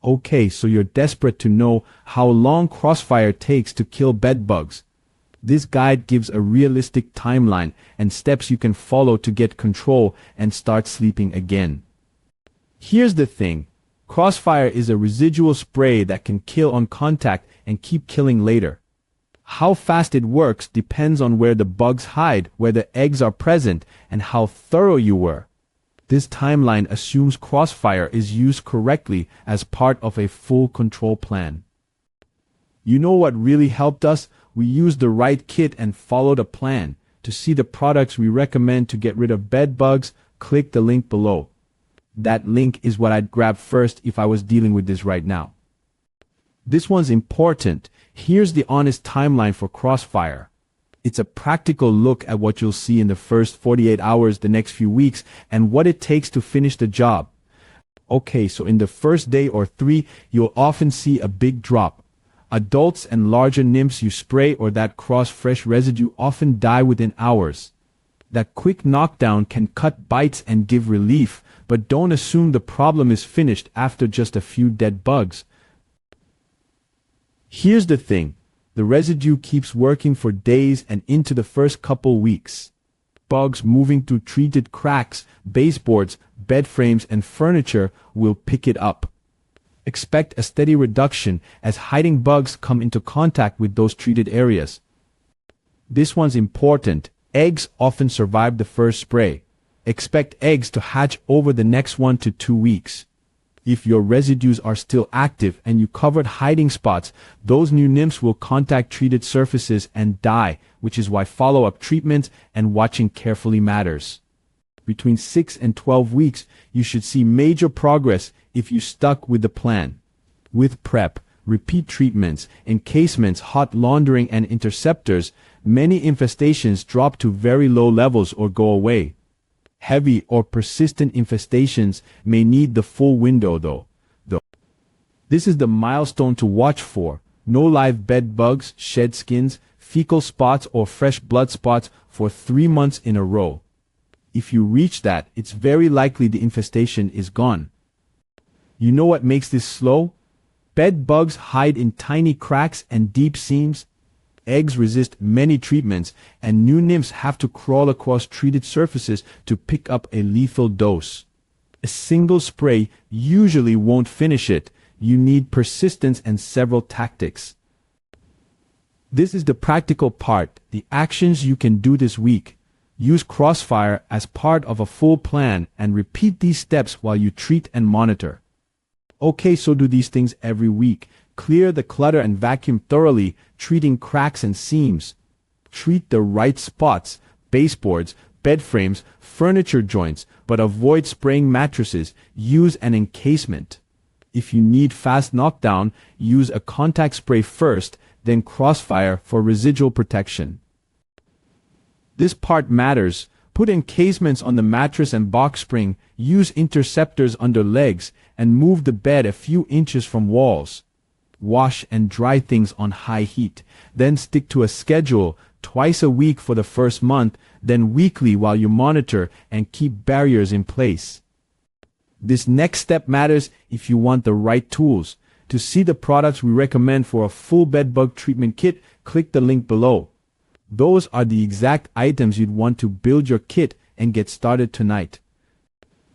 Okay, so you're desperate to know how long Crossfire takes to kill bed bugs. This guide gives a realistic timeline and steps you can follow to get control and start sleeping again. Here's the thing. Crossfire is a residual spray that can kill on contact and keep killing later. How fast it works depends on where the bugs hide, where the eggs are present, and how thorough you were. This timeline assumes Crossfire is used correctly as part of a full control plan. You know what really helped us? We used the right kit and followed a plan. To see the products we recommend to get rid of bed bugs, click the link below. That link is what I'd grab first if I was dealing with this right now. This one's important. Here's the honest timeline for Crossfire. It's a practical look at what you'll see in the first 48 hours, the next few weeks, and what it takes to finish the job. Okay, so in the first day or 3, you'll often see a big drop. Adults and larger nymphs you spray or that cross fresh residue often die within hours. That quick knockdown can cut bites and give relief, but don't assume the problem is finished after just a few dead bugs. Here's the thing. The residue keeps working for days and into the first couple weeks. Bugs moving through treated cracks, baseboards, bed frames, and furniture will pick it up. Expect a steady reduction as hiding bugs come into contact with those treated areas. This one's important. Eggs often survive the first spray. Expect eggs to hatch over the next 1 to 2 weeks. If your residues are still active and you covered hiding spots, those new nymphs will contact treated surfaces and die, which is why follow-up treatment and watching carefully matters. Between 6 and 12 weeks, you should see major progress if you stuck with the plan. With prep, repeat treatments, encasements, hot laundering, and interceptors, many infestations drop to very low levels or go away. Heavy or persistent infestations may need the full window though. This is the milestone to watch for. No live bed bugs, shed skins, fecal spots, or fresh blood spots for 3 months in a row. If you reach that, it's very likely the infestation is gone. You know what makes this slow? Bed bugs hide in tiny cracks and deep seams. Eggs resist many treatments, and new nymphs have to crawl across treated surfaces to pick up a lethal dose. A single spray usually won't finish it. You need persistence and several tactics. This is the practical part, the actions you can do this week. Use Crossfire as part of a full plan and repeat these steps while you treat and monitor. Okay, so do these things every week. Clear the clutter and vacuum thoroughly, treating cracks and seams. Treat the right spots, baseboards, bed frames, furniture joints, but avoid spraying mattresses. Use an encasement. If you need fast knockdown, use a contact spray first, then Crossfire for residual protection. This part matters. Put encasements on the mattress and box spring, use interceptors under legs, and move the bed a few inches from walls. Wash and dry things on high heat, then stick to a schedule, twice a week for the first month, then weekly while you monitor and keep barriers in place. This next step matters if you want the right tools. To see the products we recommend for a full bedbug treatment kit, click the link below. Those are the exact items you'd want to build your kit and get started tonight.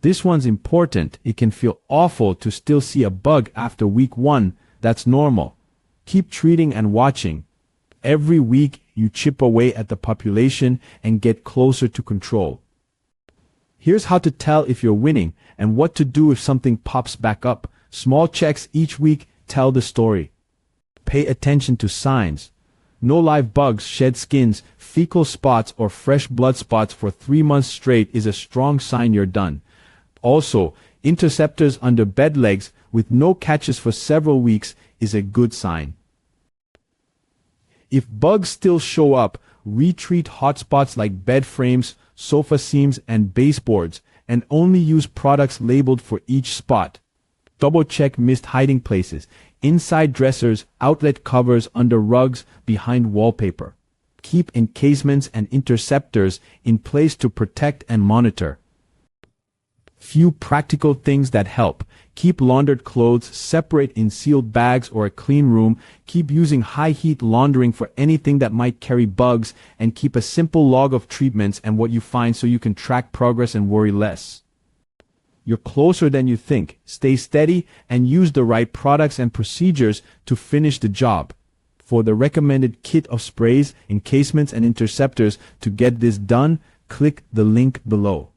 This one's important. It can feel awful to still see a bug after week 1. That's normal. Keep treating and watching. Every week, you chip away at the population and get closer to control. Here's how to tell if you're winning and what to do if something pops back up. Small checks each week tell the story. Pay attention to signs. No live bugs, shed skins, fecal spots, or fresh blood spots for 3 months straight is a strong sign you're done. Also, interceptors under bed legs with no catches for several weeks is a good sign. If bugs still show up, retreat hotspots like bed frames, sofa seams, and baseboards, and only use products labeled for each spot. Double-check missed hiding places, inside dressers, outlet covers, under rugs, behind wallpaper. Keep encasements and interceptors in place to protect and monitor. Few practical things that help. Keep laundered clothes separate in sealed bags or a clean room. Keep using high heat laundering for anything that might carry bugs, and keep a simple log of treatments and what you find so you can track progress and worry less. You're closer than you think. Stay steady and use the right products and procedures to finish the job. For the recommended kit of sprays, encasements, and interceptors to get this done, click the link below.